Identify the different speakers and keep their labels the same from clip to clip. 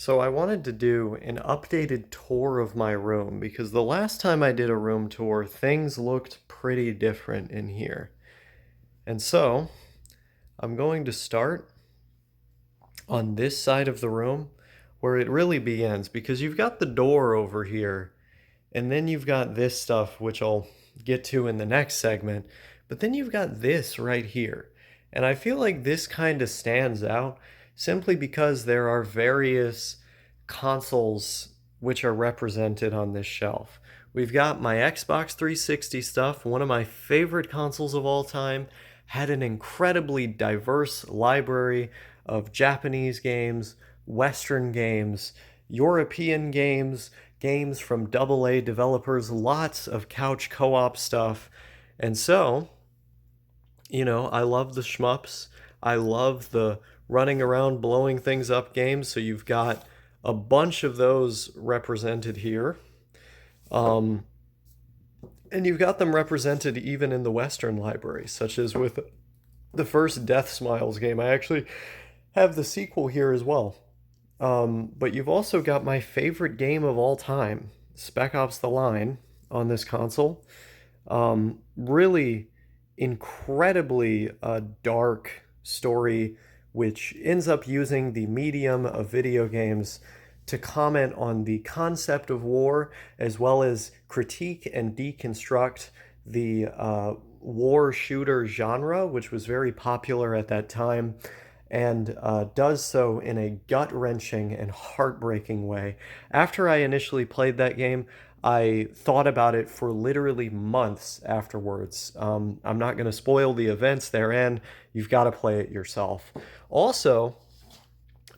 Speaker 1: So I wanted to do an updated tour of my room because the last time I did a room tour, things looked pretty different in here. And so I'm going to start on this side of the room where it really begins because you've got the door over here and then you've got this stuff, which I'll get to in the next segment, but then you've got this right here. And I feel like this kind of stands out simply because there are various consoles which are represented on this shelf. We've got my Xbox 360 stuff, one of my favorite consoles of all time, had an incredibly diverse library of Japanese games, Western games, European games, games from AA developers, lots of couch co op stuff. And so, I love the shmups. I love the running around blowing things up games. So you've got a bunch of those represented here. Um, and you've got them represented even in the Western library, such as with the first Death Smiles game. I actually have the sequel here as well. But you've also got my favorite game of all time, Spec Ops The Line, on this console. Really incredibly dark story, which ends up using the medium of video games to comment on the concept of war, as well as critique and deconstruct the war shooter genre, which was very popular at that time, and does so in a gut wrenching and heartbreaking way. After I initially played that game, I thought about it for literally months afterwards. I'm not going to spoil the events therein. You've got to play it yourself. Also,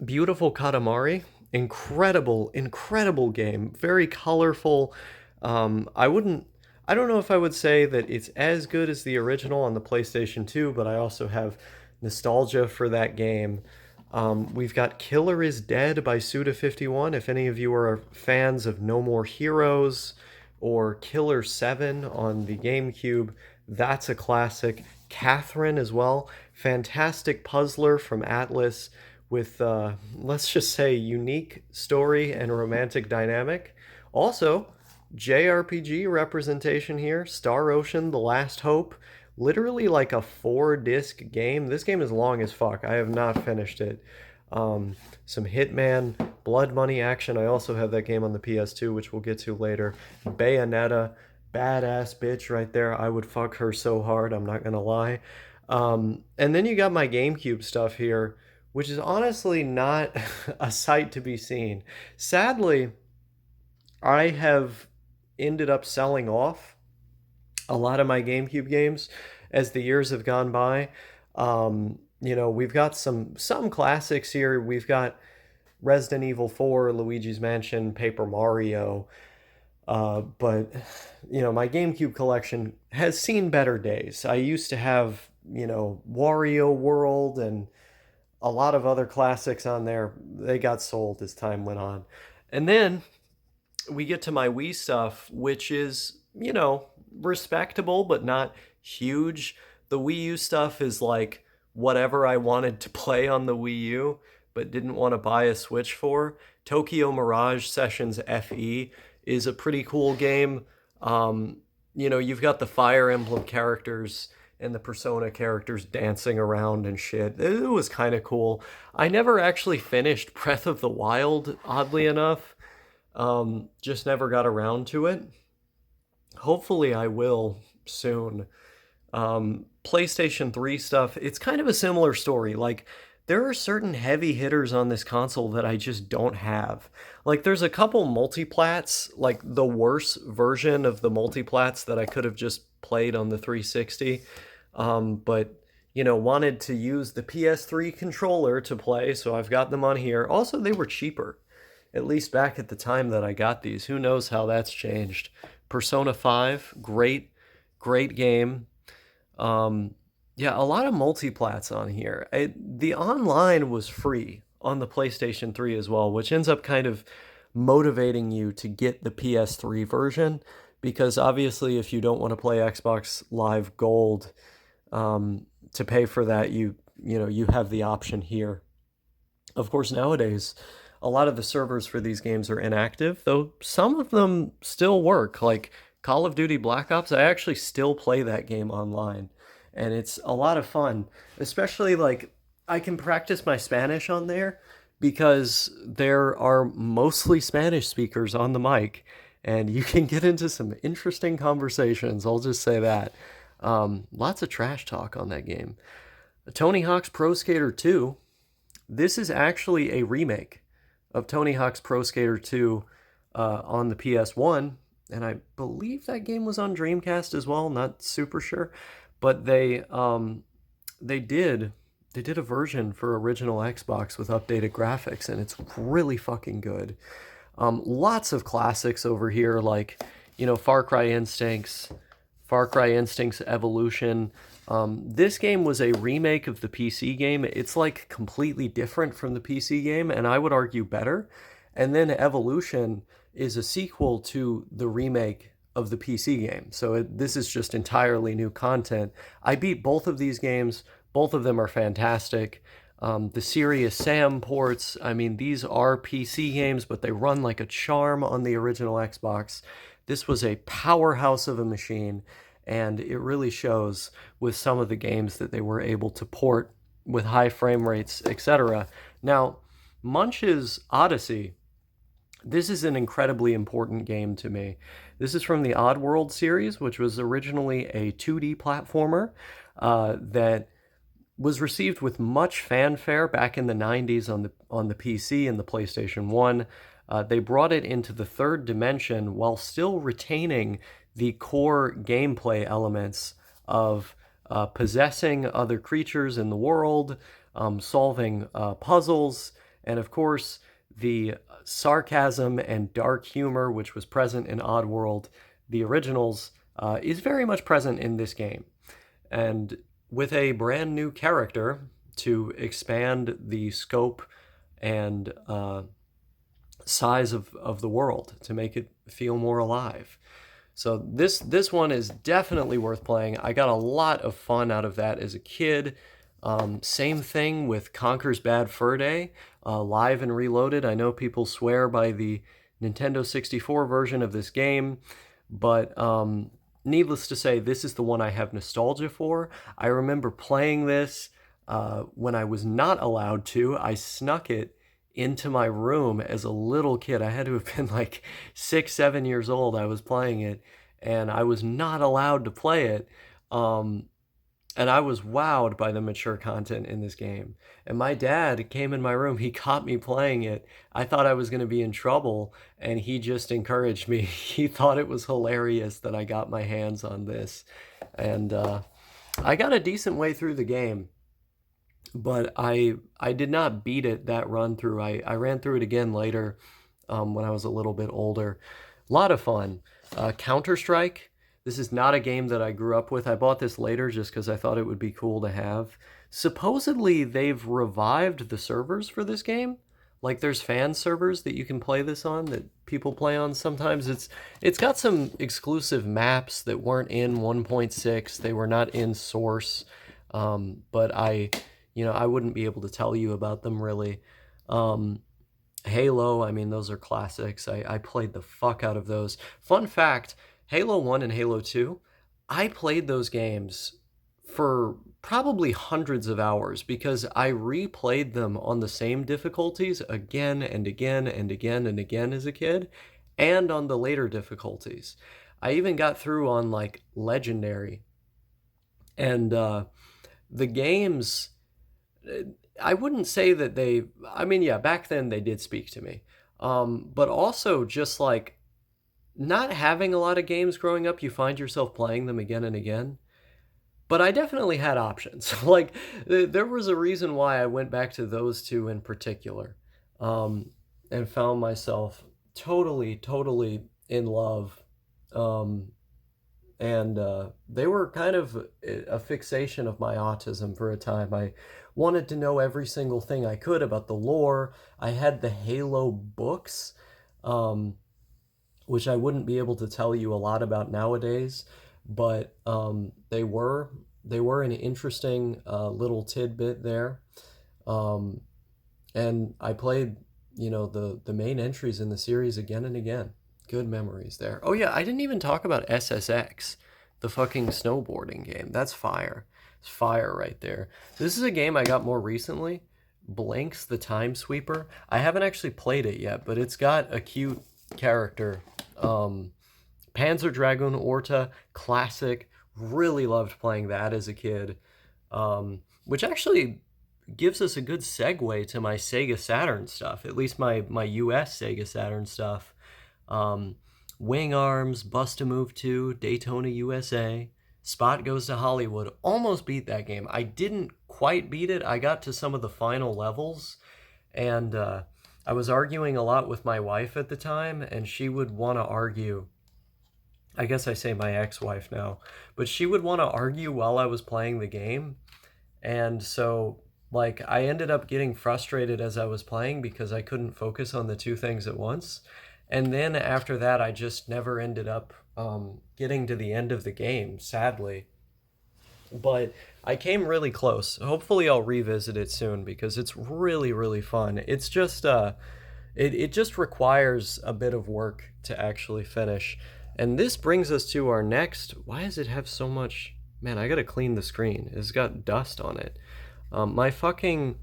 Speaker 1: beautiful Katamari, incredible, incredible game, very colorful. I don't know if I would say that it's as good as the original on the PlayStation 2, but I also have nostalgia for that game. We've got Killer is Dead by Suda51. If any of you are fans of No More Heroes or Killer 7 on the GameCube, that's a classic. Catherine as well. Fantastic puzzler from Atlas with, let's just say, unique story and romantic dynamic. Also, JRPG representation here. Star Ocean, The Last Hope. Literally like a 4-disc game. This game is long as fuck. I have not finished it. Some Hitman, Blood Money action. I also have that game on the PS2, which we'll get to later. Bayonetta, badass bitch right there. I would fuck her so hard, I'm not gonna lie. And then you got my GameCube stuff here, which is honestly not a sight to be seen. Sadly, I have ended up selling off a lot of my GameCube games as the years have gone by. We've got some classics here. We've got Resident Evil 4, Luigi's Mansion, Paper Mario. But my GameCube collection has seen better days. I used to have, Wario World and a lot of other classics on there. They got sold as time went on. And then we get to my Wii stuff, which is, respectable, but not huge. The Wii U stuff is like whatever I wanted to play on the Wii U, but didn't want to buy a Switch for. Tokyo Mirage Sessions FE is a pretty cool game. You've got the Fire Emblem characters and the Persona characters dancing around and shit. It was kind of cool. I never actually finished Breath of the Wild, oddly enough. Just never got around to it. Hopefully I will soon. PlayStation 3 stuff, it's kind of a similar story. Like, there are certain heavy hitters on this console that I just don't have. Like, there's a couple multiplats, like the worst version of the multiplats that I could have just played on the 360. But, wanted to use the PS3 controller to play, so I've got them on here. Also, they were cheaper, at least back at the time that I got these. Who knows how that's changed. Persona 5, great, great game. Yeah, a lot of multiplats on here. The online was free on the PlayStation 3 as well, which ends up kind of motivating you to get the PS3 version because obviously if you don't want to play Xbox Live Gold to pay for that, you have the option here. Of course, nowadays a lot of the servers for these games are inactive, though some of them still work. Like Call of Duty Black Ops, I actually still play that game online, and it's a lot of fun. Especially like I can practice my Spanish on there because there are mostly Spanish speakers on the mic, and you can get into some interesting conversations. I'll just say that. Lots of trash talk on that game. Tony Hawk's Pro Skater 2. This is actually a remake of Tony Hawk's Pro Skater 2 on the PS1, and I believe that game was on Dreamcast as well. Not super sure, but they did a version for original Xbox with updated graphics, and it's really fucking good. Lots of classics over here, like Far Cry Instincts Evolution. This game was a remake of the PC game. It's like completely different from the PC game, and I would argue better. And then Evolution is a sequel to the remake of the PC game. So this is just entirely new content. I beat both of these games. Both of them are fantastic. The Serious Sam ports, I mean, these are PC games, but they run like a charm on the original Xbox. This was a powerhouse of a machine, and it really shows with some of the games that they were able to port with high frame rates, etc. Now, Munch's Odyssey, this is an incredibly important game to me. This is from the Oddworld series, which was originally a 2D platformer that was received with much fanfare back in the 90s on the PC and the PlayStation 1. They brought it into the third dimension while still retaining the core gameplay elements of possessing other creatures in the world, solving puzzles, and of course the sarcasm and dark humor which was present in Oddworld, the originals, is very much present in this game. And with a brand new character to expand the scope and size of the world, to make it feel more alive. So this one is definitely worth playing. I got a lot of fun out of that as a kid. Same thing with Conker's Bad Fur Day, Live and Reloaded. I know people swear by the Nintendo 64 version of this game, but needless to say, this is the one I have nostalgia for. I remember playing this when I was not allowed to. I snuck it into my room as a little kid. I had to have been like 6, 7 years old. I was playing it, and I was not allowed to play it. And I was wowed by the mature content in this game. And my dad came in my room. He caught me playing it. I thought I was going to be in trouble, and he just encouraged me. He thought it was hilarious that I got my hands on this. And I got a decent way through the game, but I did not beat it that run through. I ran through it again later when I was a little bit older. A lot of fun. Counter-Strike. This is not a game that I grew up with. I bought this later just because I thought it would be cool to have. Supposedly, they've revived the servers for this game. Like, there's fan servers that you can play this on, that people play on sometimes. It's got some exclusive maps that weren't in 1.6. They were not in Source. But I wouldn't be able to tell you about them, really. Halo, I mean, those are classics. I played the fuck out of those. Fun fact, Halo 1 and Halo 2, I played those games for probably hundreds of hours because I replayed them on the same difficulties again and again and again and again as a kid, and on the later difficulties. I even got through on like Legendary. And the games, I wouldn't say that back then they did speak to me. But also just like, not having a lot of games growing up, you find yourself playing them again and again. But I definitely had options. Like, there was a reason why I went back to those two in particular, and found myself totally, totally in love. And they were kind of a fixation of my autism for a time. I wanted to know every single thing I could about the lore. I had the Halo books, which I wouldn't be able to tell you a lot about nowadays, but they were an interesting little tidbit there. And I played the main entries in the series again and again. Good memories there. Oh yeah, I didn't even talk about SSX, the fucking snowboarding game. That's fire. It's fire right there. This is a game I got more recently. Blinks the Time Sweeper. I haven't actually played it yet, but it's got a cute character. Panzer Dragoon Orta, classic. Really loved playing that as a kid. Which actually gives us a good segue to my Sega Saturn stuff, at least my US Sega Saturn stuff. Um, Wing Arms, Bust a Move 2, Daytona USA, Spot Goes to Hollywood. Almost beat that game. I didn't quite beat it. I got to some of the final levels, and I was arguing a lot with my wife at the time, and she would want to argue. I guess I say my ex-wife now, but she would want to argue while I was playing the game. And so, like, I ended up getting frustrated as I was playing because I couldn't focus on the two things at once. And then after that, I just never ended up getting to the end of the game, sadly. But I came really close. Hopefully, I'll revisit it soon because it's really, really fun. It's just, it just requires a bit of work to actually finish. And this brings us to our next. Why does it have so much? Man, I gotta clean the screen. It's got dust on it. My fucking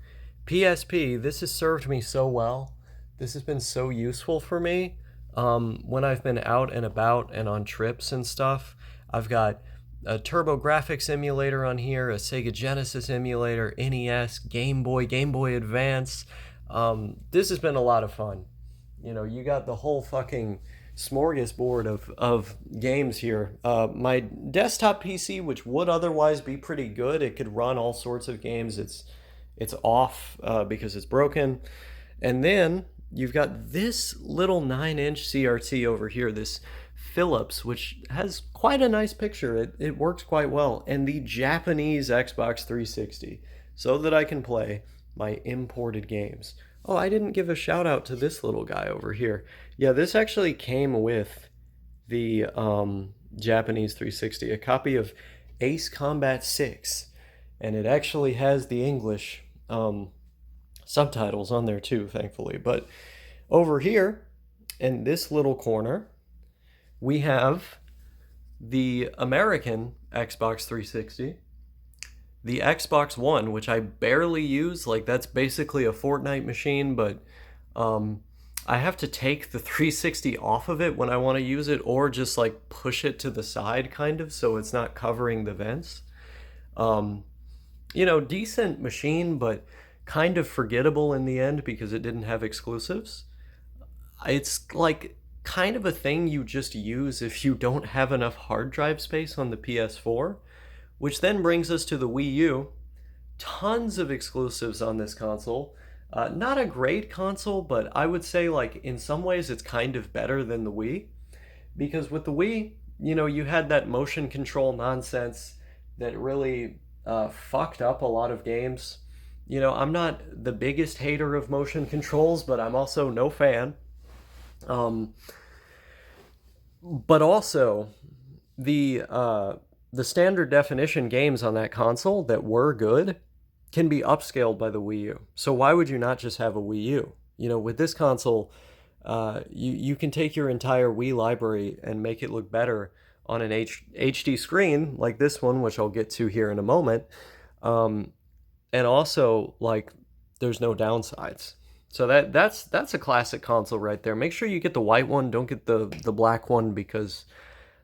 Speaker 1: PSP, this has served me so well. This has been so useful for me. When I've been out and about and on trips and stuff, I've got a TurboGrafx emulator on here, a Sega Genesis emulator, NES, Game Boy, Game Boy Advance. This has been a lot of fun. You got the whole fucking smorgasbord of games here. My desktop PC, which would otherwise be pretty good, it could run all sorts of games. It's off because it's broken. And then you've got this little 9-inch CRT over here, this Philips, which has quite a nice picture. It works quite well. And the Japanese Xbox 360, so that I can play my imported games. Oh, I didn't give a shout out to this little guy over here. Yeah, this actually came with the Japanese 360, a copy of Ace Combat 6. And it actually has the English subtitles on there too, thankfully. But over here, in this little corner, we have the American Xbox 360, the Xbox One, which I barely use. Like, that's basically a Fortnite machine, but I have to take the 360 off of it when I want to use it, or just like push it to the side, kind of, so it's not covering the vents. Decent machine, but kind of forgettable in the end because it didn't have exclusives. It's like kind of a thing you just use if you don't have enough hard drive space on the PS4, which then brings us to the Wii U. Tons of exclusives on this console. Not a great console, but I would say, like, in some ways it's kind of better than the Wii, because with the Wii, you had that motion control nonsense that really fucked up a lot of games. I'm not the biggest hater of motion controls, but I'm also no fan. Um, but also, the standard definition games on that console that were good can be upscaled by the Wii U. So why would you not just have a Wii U? With this console, you can take your entire Wii library and make it look better on an HD screen like this one, which I'll get to here in a moment. And also, like, there's no downsides. So that's a classic console right there. Make sure you get the white one. Don't get the black one, because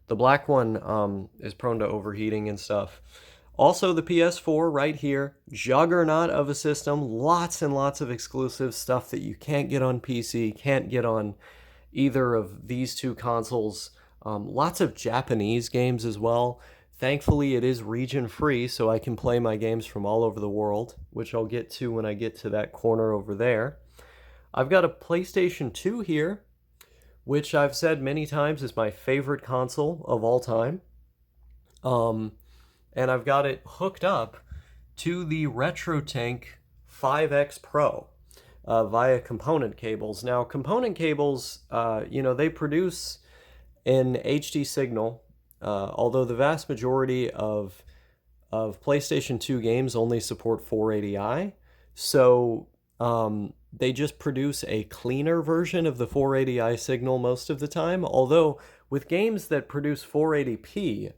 Speaker 1: the black one is prone to overheating and stuff. Also, the PS4 right here, juggernaut of a system. Lots and lots of exclusive stuff that you can't get on PC, can't get on either of these two consoles. Lots of Japanese games as well. Thankfully, it is region free, so I can play my games from all over the world, which I'll get to when I get to that corner over there. I've got a PlayStation 2 here, which I've said many times is my favorite console of all time. And I've got it hooked up to the RetroTink 5X Pro via component cables. Now, component cables, they produce an HD signal, although the vast majority of PlayStation 2 games only support 480i. So they just produce a cleaner version of the 480i signal most of the time. Although with games that produce 480p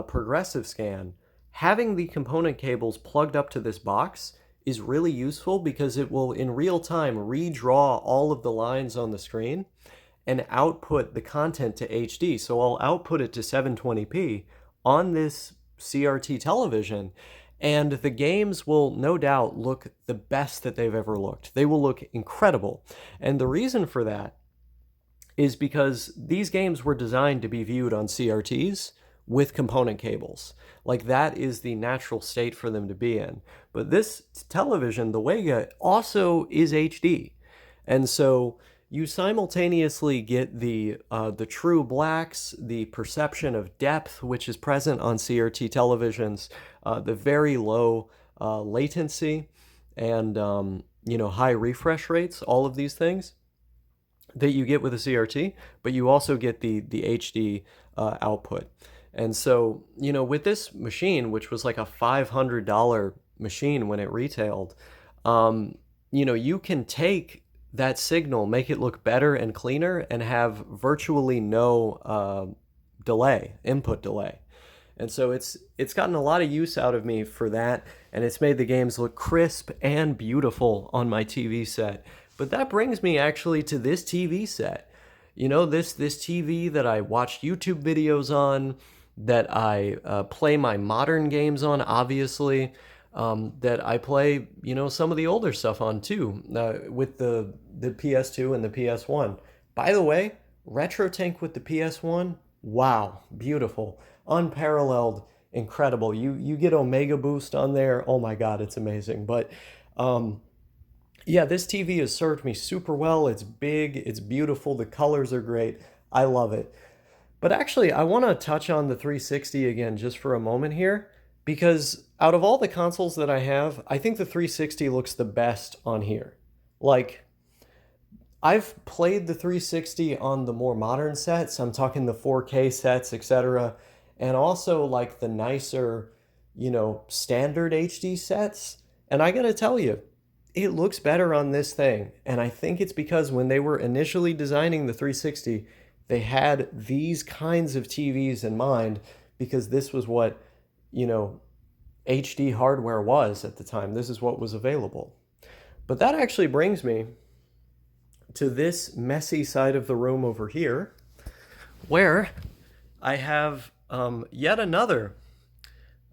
Speaker 1: progressive scan, having the component cables plugged up to this box is really useful because it will in real time redraw all of the lines on the screen and output the content to HD. So I'll output it to 720p on this CRT television, and the games will no doubt look the best that they've ever looked. They will look incredible. And the reason for that is because these games were designed to be viewed on CRTs with component cables. Like, that is the natural state for them to be in. But this television, the Wega, also is HD. And so you simultaneously get the true blacks, the perception of depth, which is present on CRT televisions, the very low latency, and high refresh rates, all of these things that you get with a CRT, but you also get the HD output. And so, with this machine, which was like a $500 machine when it retailed, you can take that signal, make it look better and cleaner, and have virtually no input delay. And so it's gotten a lot of use out of me for that, and it's made the games look crisp and beautiful on my TV set. But that brings me actually to this TV set. This TV that I watch YouTube videos on, that I play my modern games on, obviously, that I play, some of the older stuff on too, with the PS2 and the PS1. By the way, RetroTink with the PS1, wow, beautiful, unparalleled, incredible. You get Omega Boost on there. Oh my God, it's amazing. But yeah, this TV has served me super well. It's big, it's beautiful, the colors are great. I love it. But actually, I want to touch on the 360 again just for a moment here, because out of all the consoles that I have, I think the 360 looks the best on here. Like, I've played the 360 on the more modern sets. I'm talking the 4K sets, etc. And also like the nicer, standard HD sets. And I gotta tell you, it looks better on this thing. And I think it's because when they were initially designing the 360, they had these kinds of TVs in mind, because this was what, HD hardware was at the time. This is what was available. But that actually brings me to this messy side of the room over here, where I have yet another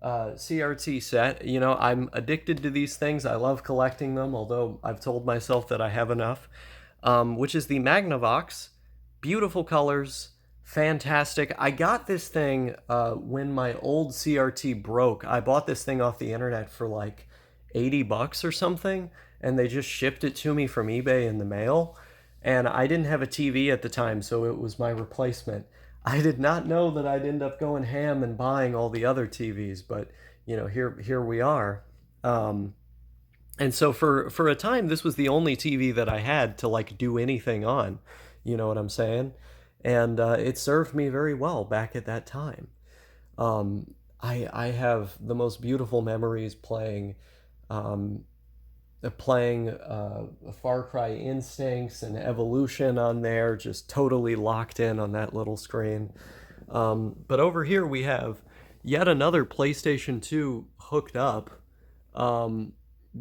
Speaker 1: CRT set. I'm addicted to these things. I love collecting them, although I've told myself that I have enough, which is the Magnavox. Beautiful colors, fantastic. I got this thing when my old CRT broke. I bought this thing off the internet for like $80 or something, and they just shipped it to me from eBay in the mail. And I didn't have a TV at the time, so it was my replacement. I did not know that I'd end up going ham and buying all the other TVs, but here we are. And so for a time, this was the only TV that I had to like do anything on. You know what I'm saying? And it served me very well back at that time. I have the most beautiful memories playing Far Cry Instincts and Evolution on there, just totally locked in on that little screen. But over here we have yet another PlayStation 2 hooked up,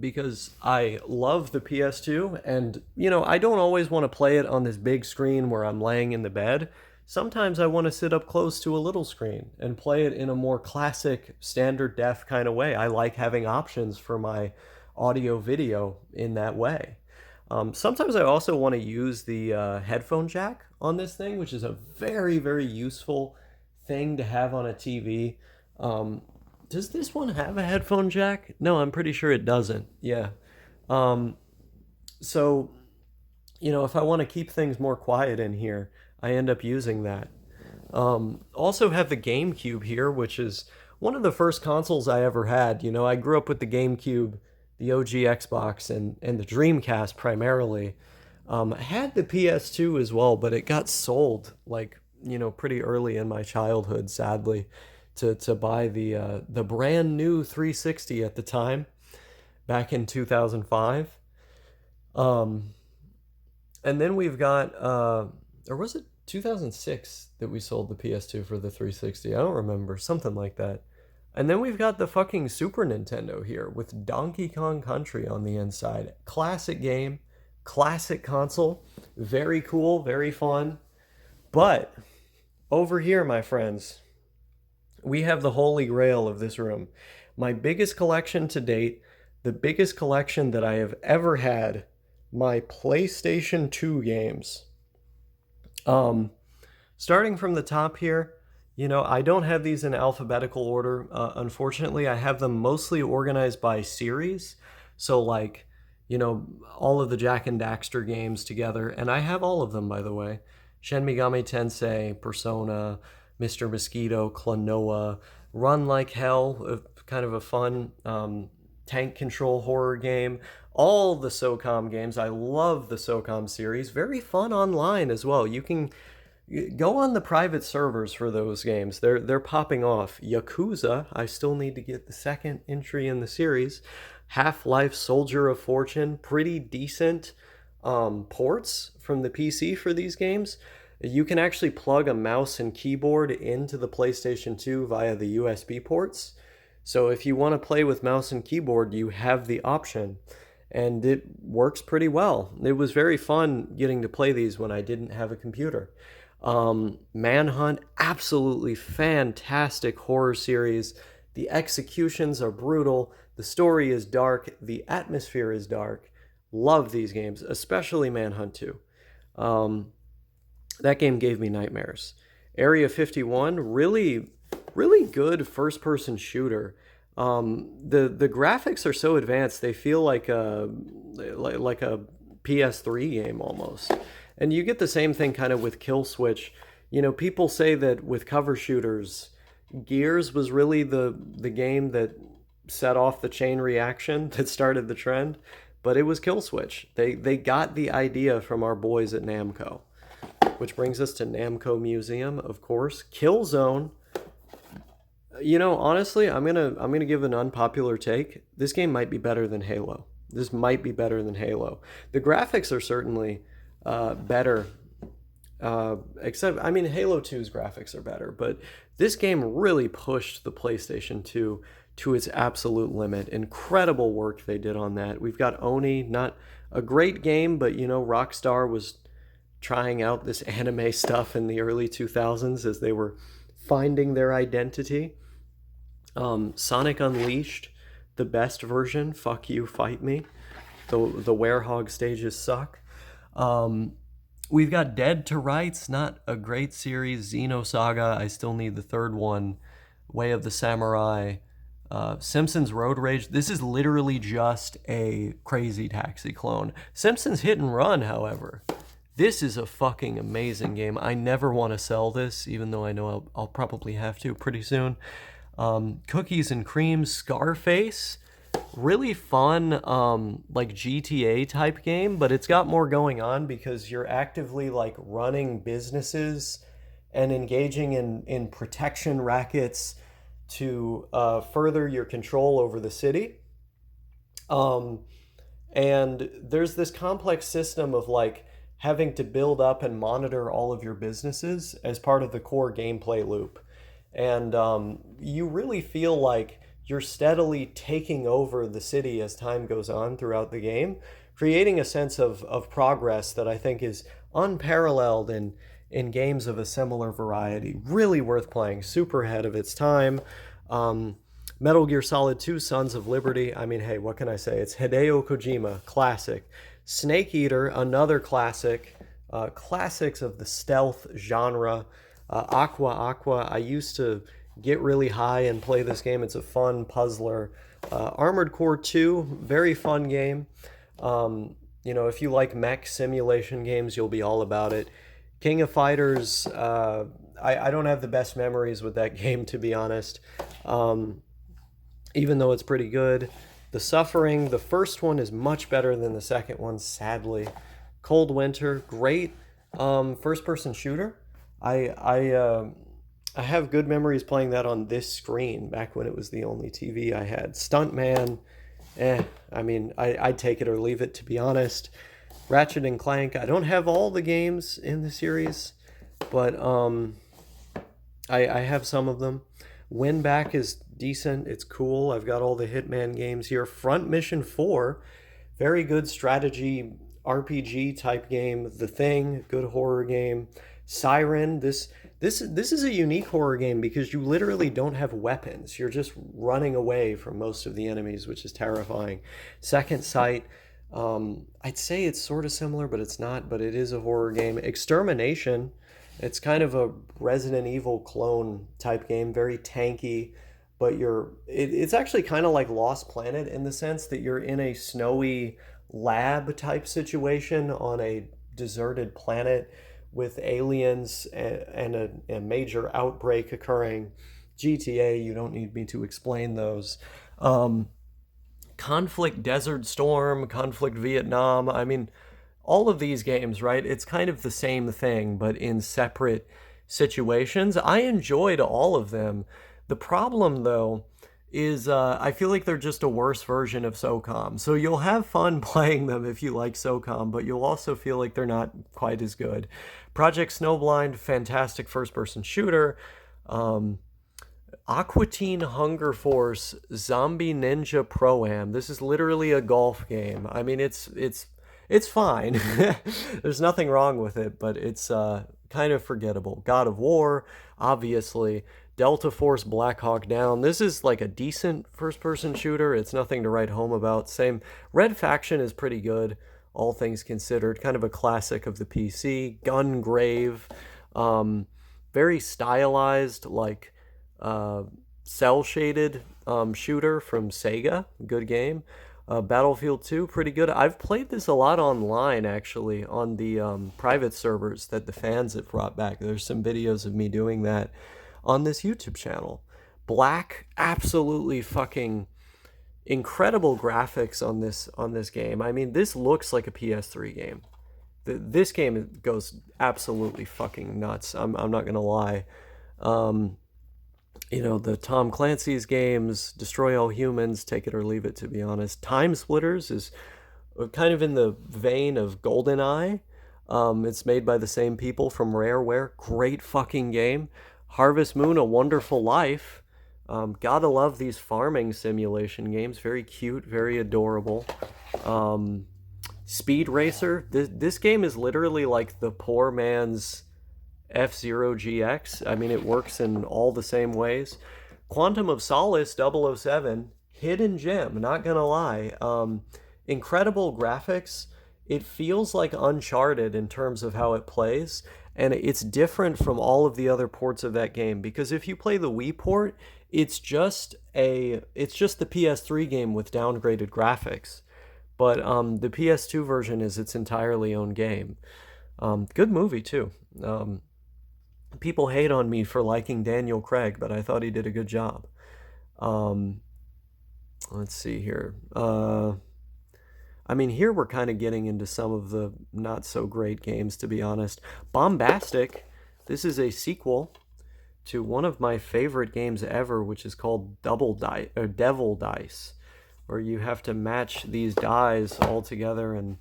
Speaker 1: because I love the PS2, and I don't always want to play it on this big screen where I'm laying in the bed. Sometimes I want to sit up close to a little screen and play it in a more classic standard def kind of way. I like having options for my audio video in that way. Sometimes I also want to use the headphone jack on this thing, which is a very, very useful thing to have on a TV. Does this one have a headphone jack? No, I'm pretty sure it doesn't. Yeah. So, if I want to keep things more quiet in here, I end up using that. Also have the GameCube here, which is one of the first consoles I ever had. I grew up with the GameCube, the OG Xbox, and the Dreamcast primarily. I had the PS2 as well, but it got sold pretty early in my childhood, sadly, to buy the brand new 360 at the time, back in 2005. Um, and then we've got, or was it 2006 that we sold the PS2 for the 360? I don't remember, something like that. And then we've got the fucking Super Nintendo here with Donkey Kong Country on the inside. Classic game, classic console, very cool, very fun. But over here, my friends, we have the holy grail of this room. My biggest collection to date, the biggest collection that I have ever had, my PlayStation 2 games. Um, Starting from the top here, I don't have these in alphabetical order. Unfortunately, I have them mostly organized by series. So, like, all of the Jak and Daxter games together. And I have all of them, by the way. Shin Megami Tensei, Persona, Mr. Mosquito, Klonoa, Run Like Hell, kind of a fun tank control horror game. All the SOCOM games. I love the SOCOM series. Very fun online as well. You can go on the private servers for those games. They're popping off. Yakuza, I still need to get the second entry in the series. Half-Life Soldier of Fortune, pretty decent ports from the PC for these games. You can actually plug a mouse and keyboard into the PlayStation 2 via the USB ports. So if you want to play with mouse and keyboard, you have the option. And it works pretty well. It was very fun getting to play these when I didn't have a computer. Manhunt, absolutely fantastic horror series. The executions are brutal. The story is dark. The atmosphere is dark. Love these games, especially Manhunt 2. That game gave me nightmares. Area 51, really, really good first-person shooter. The graphics are so advanced; they feel like a PS3 game almost. And you get the same thing kind of with Kill Switch. People say that with cover shooters, Gears was really the game that set off the chain reaction that started the trend, but it was Kill Switch. They got the idea from our boys at Namco, which brings us to Namco Museum, of course. Killzone. Honestly, I'm gonna give an unpopular take. This game might be better than Halo. This might be better than Halo. The graphics are certainly better. Except, I mean, Halo 2's graphics are better, but this game really pushed the PlayStation 2 to its absolute limit. Incredible work they did on that. We've got Oni, not a great game, but Rockstar was trying out this anime stuff in the early 2000s as they were finding their identity. Sonic Unleashed, the best version. Fuck you, fight me. The Werehog stages suck. We've got Dead to Rights, not a great series. Xenosaga, I still need the third one. Way of the Samurai. Simpsons Road Rage. This is literally just a Crazy Taxi clone. Simpsons Hit and Run, however. This is a fucking amazing game. I never want to sell this, even though I know I'll probably have to pretty soon. Cookies and Cream, Scarface. Really fun, like GTA type game, but it's got more going on because you're actively like running businesses and engaging in protection rackets to further your control over the city. And there's this complex system of like having to build up and monitor all of your businesses as part of the core gameplay loop. And you really feel like you're steadily taking over the city as time goes on throughout the game, creating a sense of progress that I think is unparalleled in games of a similar variety. Really worth playing, super ahead of its time. Metal Gear Solid 2, Sons of Liberty. I mean, hey, what can I say? It's Hideo Kojima, classic. Snake Eater, another classic. Classics of the stealth genre. Aqua. I used to get really high and play this game. It's a fun puzzler. Armored Core 2, very fun game. If you like mech simulation games, you'll be all about it. King of Fighters, I don't have the best memories with that game, to be honest. Even though it's pretty good. The Suffering, the first one is much better than the second one, sadly. Cold Winter, great first-person shooter. I have good memories playing that on this screen back when it was the only TV I had. Stuntman, Eh, I mean, I'd take it or leave it, to be honest. Ratchet and Clank, I don't have all the games in the series, but I have some of them. Win Back is decent. It's cool. I've got all the Hitman games here. Front Mission 4, very good strategy RPG type game. The Thing, good horror game. Siren, this is a unique horror game because you literally don't have weapons. You're just running away from most of the enemies, which is terrifying. Second Sight, I'd say it's sort of similar, but it's not. But it is a horror game. Extermination, it's kind of a Resident Evil clone type game, very tanky, but it's actually kind of like Lost Planet in the sense that you're in a snowy lab type situation on a deserted planet with aliens and a major outbreak occurring. GTA, you don't need me to explain those. Um, Conflict Desert Storm, Conflict Vietnam. I mean, all of these games, right? It's kind of the same thing, but in separate situations. I enjoyed all of them. The problem, though, is I feel like they're just a worse version of SOCOM. So you'll have fun playing them if you like SOCOM, but you'll also feel like they're not quite as good. Project Snowblind, fantastic first person shooter. Um, Aqua Teen Hunger Force Zombie Ninja Pro Am. This is literally a golf game. I mean, it's fine. There's nothing wrong with it, but it's kind of forgettable. God of War, obviously. Delta Force Black Hawk Down. This is like a decent first person shooter. It's nothing to write home about. Same. Red Faction is pretty good, all things considered. Kind of a classic of the PC. Gungrave. Um, very stylized, like uh, cell shaded shooter from Sega. Good game. Battlefield 2, pretty good. I've played this a lot online, actually, on the private servers that the fans have brought back. There's some videos of me doing that on this YouTube channel. Black, absolutely fucking incredible graphics on this game. I mean, this looks like a PS3 game. This game goes absolutely fucking nuts. I'm not gonna lie. Um, the Tom Clancy's games, Destroy All Humans, take it or leave it, to be honest. Time Splitters is kind of in the vein of GoldenEye. It's made by the same people from Rareware. Great fucking game. Harvest Moon, A Wonderful Life. Gotta love these farming simulation games. Very cute, very adorable. Um, Speed Racer. This game is literally like the poor man's F-Zero GX. I mean, it works in all the same ways. Quantum of Solace 007, hidden gem, not gonna lie. Incredible graphics. It feels like Uncharted in terms of how it plays, and it's different from all of the other ports of that game because if you play the Wii port, it's just the PS3 game with downgraded graphics. But the PS2 version is its entirely own game. Good movie too. People hate on me for liking Daniel Craig, but I thought he did a good job. Um, let's see here. I mean, here we're kind of getting into some of the not so great games, to be honest. Bombastic. This is a sequel to one of my favorite games ever, which is called Double Dice or Devil Dice, where you have to match these dies all together and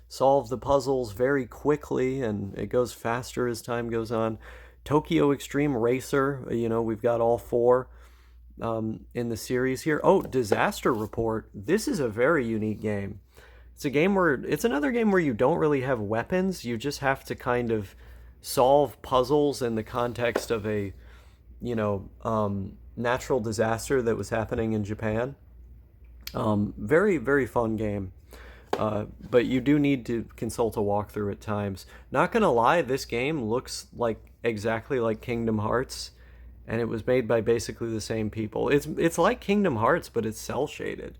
Speaker 1: solve the puzzles very quickly, and it goes faster as time goes on. Tokyo Extreme Racer, we've got all four in the series here. Oh, Disaster Report. This is a very unique game. It's another game where you don't really have weapons. You just have to kind of solve puzzles in the context of a, natural disaster that was happening in Japan. Very, very fun game. But you do need to consult a walkthrough at times. Not gonna lie, this game looks like exactly like Kingdom Hearts, and it was made by basically the same people. It's like Kingdom Hearts, but it's cell shaded.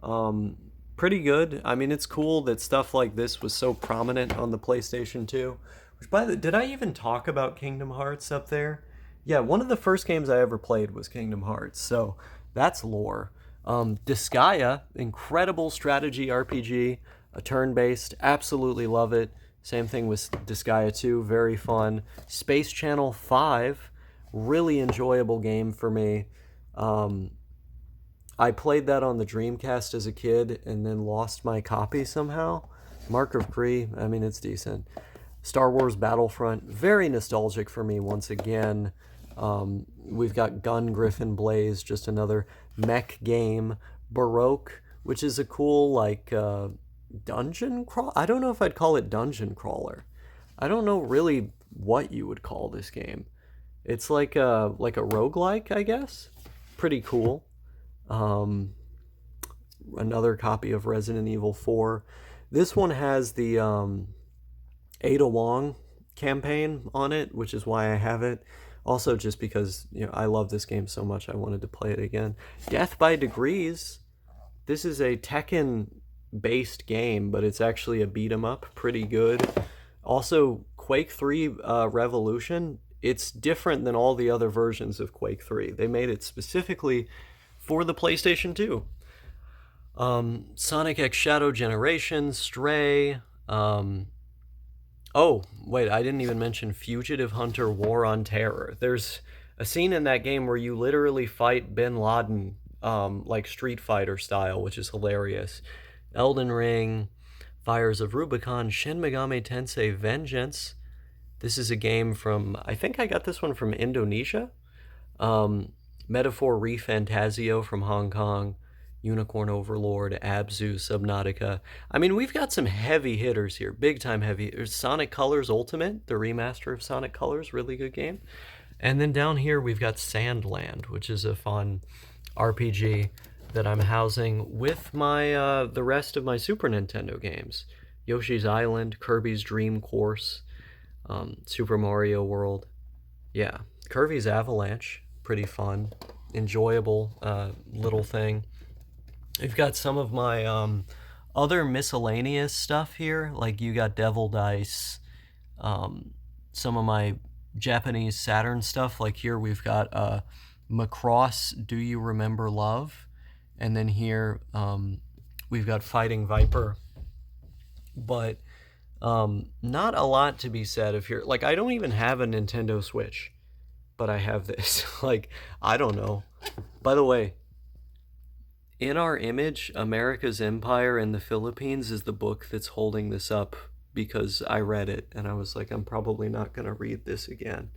Speaker 1: Um, Pretty good. I mean, it's cool that stuff like this was so prominent on the PlayStation 2. Which, did I even talk about Kingdom Hearts up there? Yeah, one of the first games I ever played was Kingdom Hearts, so that's lore. Disgaea, incredible strategy RPG, a turn-based, absolutely love it. Same thing with Disgaea 2, very fun. Space Channel 5, really enjoyable game for me. Um, I played that on the Dreamcast as a kid and then lost my copy somehow. Mark of Kree, I mean, it's decent. Star Wars Battlefront, very nostalgic for me once again. We've got Gun Griffin Blaze, just another mech game. Baroque, which is a cool, like, dungeon crawl. I don't know if I'd call it dungeon crawler. I don't know really what you would call this game. It's like a roguelike, I guess. Pretty cool. Um, Another copy of Resident Evil 4. This one has the Ada Wong campaign on it, which is why I have it. Also, just because I love this game so much, I wanted to play it again. Death by Degrees. This is a Tekken-based game, but it's actually a beat 'em up. Pretty good. Also, Quake 3 Revolution. It's different than all the other versions of Quake 3. They made it specifically for the PlayStation 2. Sonic X Shadow Generation, Stray. Oh, wait, I didn't even mention Fugitive Hunter War on Terror. There's a scene in that game where you literally fight Bin Laden, like Street Fighter style, which is hilarious. Elden Ring, Fires of Rubicon, Shin Megami Tensei Vengeance. This is a game from, I think I got this one from Indonesia. Metaphor ReFantazio from Hong Kong. Unicorn Overlord, Abzu, Subnautica. I mean, we've got some heavy hitters here, big time heavy. There's Sonic Colors Ultimate, the remaster of Sonic Colors, really good game. And then down here we've got Sandland, which is a fun RPG that I'm housing with my the rest of my Super Nintendo games. Yoshi's Island, Kirby's Dream Course, Super Mario World. Yeah, Kirby's Avalanche, pretty fun, enjoyable little thing. We've got some of my other miscellaneous stuff here, like you got Devil Dice, some of my Japanese Saturn stuff, like here we've got Macross Do You Remember Love, and then here we've got Fighting Viper, but not a lot to be said if you're, like, I don't even have a Nintendo Switch, but I have this. Like, I don't know. By the way, in our image, America's Empire in the Philippines is the book that's holding this up because I read it and I was like, I'm probably not going to read this again.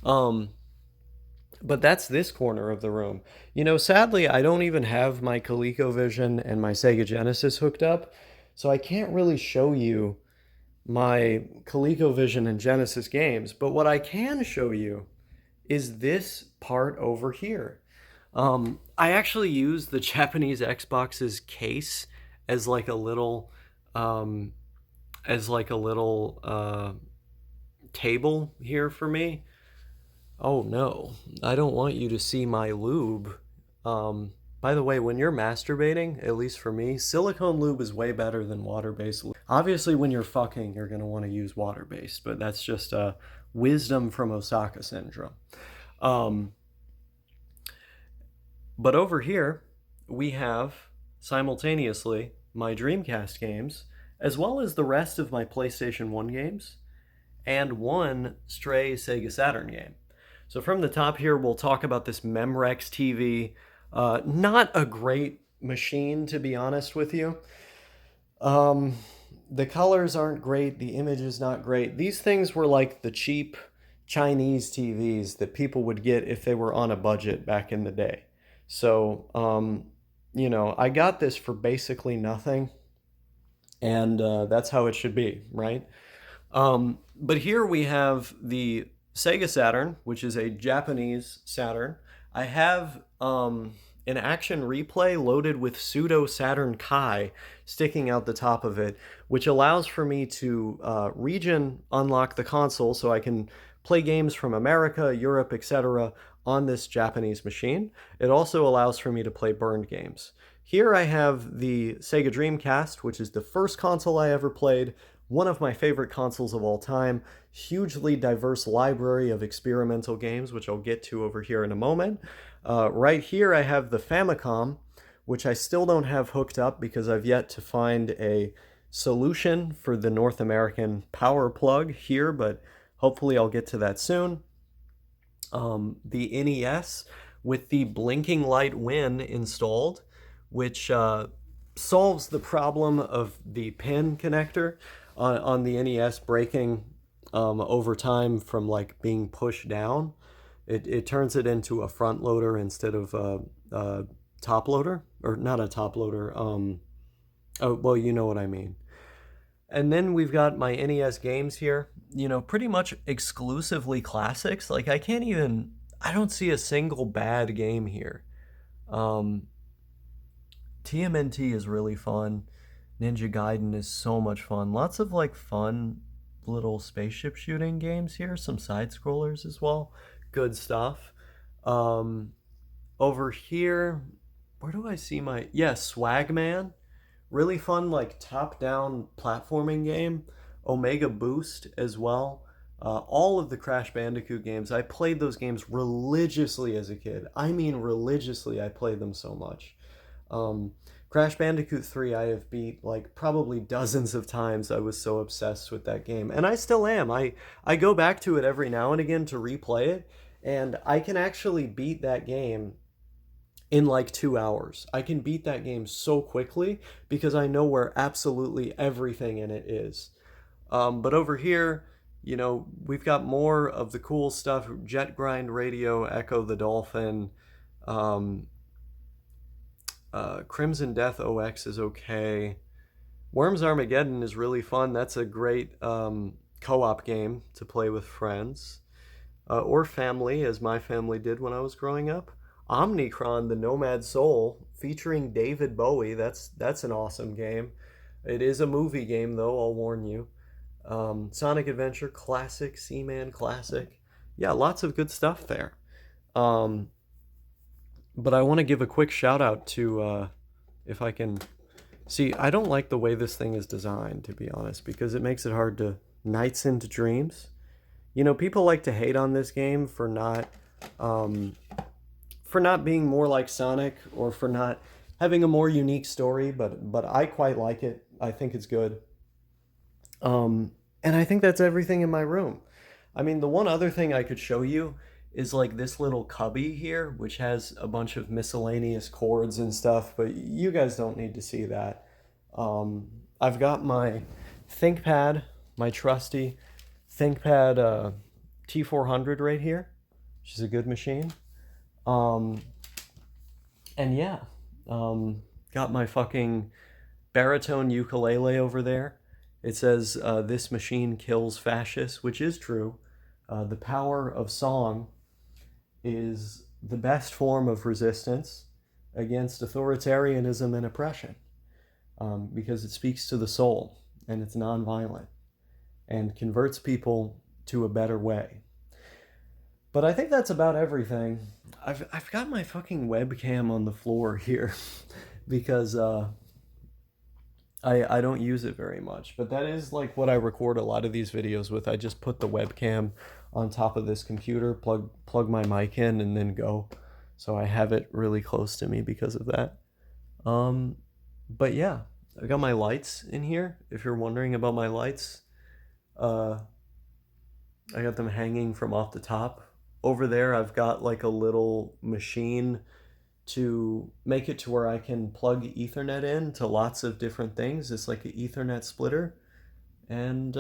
Speaker 1: But that's this corner of the room. Sadly, I don't even have my ColecoVision and my Sega Genesis hooked up, so I can't really show you my ColecoVision and Genesis games. But what I can show you is this part over here. I actually use the Japanese Xbox's case as like a little, table here for me. Oh no, I don't want you to see my lube. By the way, when you're masturbating, at least for me, silicone lube is way better than water-based lube. Obviously, when you're fucking, you're gonna want to use water-based, but that's just wisdom from Osaka syndrome. But over here, we have simultaneously my Dreamcast games, as well as the rest of my PlayStation 1 games, and one stray Sega Saturn game. So from the top here, we'll talk about this Memrex TV. Not a great machine, to be honest with you. The colors aren't great, the image is not great. These things were like the cheap Chinese TVs that people would get if they were on a budget back in the day. So, I got this for basically nothing, and that's how it should be, right? But here we have the Sega Saturn, which is a Japanese Saturn. I have an action replay loaded with pseudo Saturn Kai sticking out the top of it, which allows for me to region unlock the console so I can play games from America, Europe, etc. on this Japanese machine. It also allows for me to play burned games. Here I have the Sega Dreamcast, which is the first console I ever played, one of my favorite consoles of all time, hugely diverse library of experimental games, which I'll get to over here in a moment. Right here I have the Famicom, which I still don't have hooked up because I've yet to find a solution for the North American power plug here, but hopefully I'll get to that soon. The NES, with the blinking light win installed, which solves the problem of the pin connector on the NES breaking over time from like being pushed down. It turns it into a front loader instead of a top loader, or not a top loader. Oh, well, you know what I mean. And then we've got my NES games here, pretty much exclusively classics. Like I don't see a single bad game here. Um, TMNT is really fun. Ninja Gaiden is so much fun. Lots of like fun little spaceship shooting games here. Some side scrollers as well. Good stuff. Um, Over here, where do I see my... Yeah, Swagman. Really fun, like, top-down platforming game. Omega Boost as well. All of the Crash Bandicoot games. I played those games religiously as a kid. I mean religiously, I played them so much. Um, Crash Bandicoot 3 I have beat like probably dozens of times. I was so obsessed with that game. And I still am. I go back to it every now and again to replay it. And I can actually beat that game in like 2 hours. I can beat that game so quickly because I know where absolutely everything in it is. But over here, we've got more of the cool stuff. Jet Grind Radio, Echo the Dolphin, um, Crimson Death OX is okay. Worms Armageddon is really fun. That's a great co-op game to play with friends or family, as my family did when I was growing up. Omnicron, the Nomad Soul, featuring David Bowie. That's an awesome game. It is a movie game, though, I'll warn you. Sonic Adventure Classic, Seaman Classic. Yeah, lots of good stuff there. Um, but I want to give a quick shout out to, if I can... See, I don't like the way this thing is designed, to be honest, because it makes it hard to... Nights into Dreams. People like to hate on this game um, for not being more like Sonic, or for not having a more unique story, but I quite like it. I think it's good. And I think that's everything in my room. I mean, the one other thing I could show you is like this little cubby here, which has a bunch of miscellaneous cords and stuff, but you guys don't need to see that. I've got my ThinkPad, my trusty ThinkPad T400 right here, which is a good machine. Um, and yeah, got my fucking baritone ukulele over there. It says, this machine kills fascists, which is true. The power of song is the best form of resistance against authoritarianism and oppression, because it speaks to the soul and it's nonviolent and converts people to a better way. But I think that's about everything. I've got my fucking webcam on the floor here because I don't use it very much, but that is like what I record a lot of these videos with. I just put the webcam on top of this computer, plug my mic in, and then go. So I have it really close to me because of that. But yeah, I got my lights in here. If you're wondering about my lights, I got them hanging from off the top. Over there, I've got like a little machine to make it to where I can plug Ethernet in to lots of different things. It's like an Ethernet splitter. And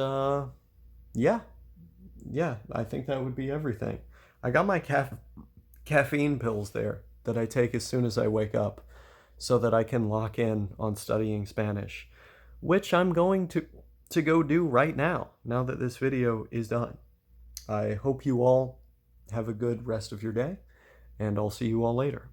Speaker 1: yeah, I think that would be everything. I got my caffeine pills there that I take as soon as I wake up so that I can lock in on studying Spanish, which I'm going to go do right now that this video is done. I hope you all have a good rest of your day, and I'll see you all later.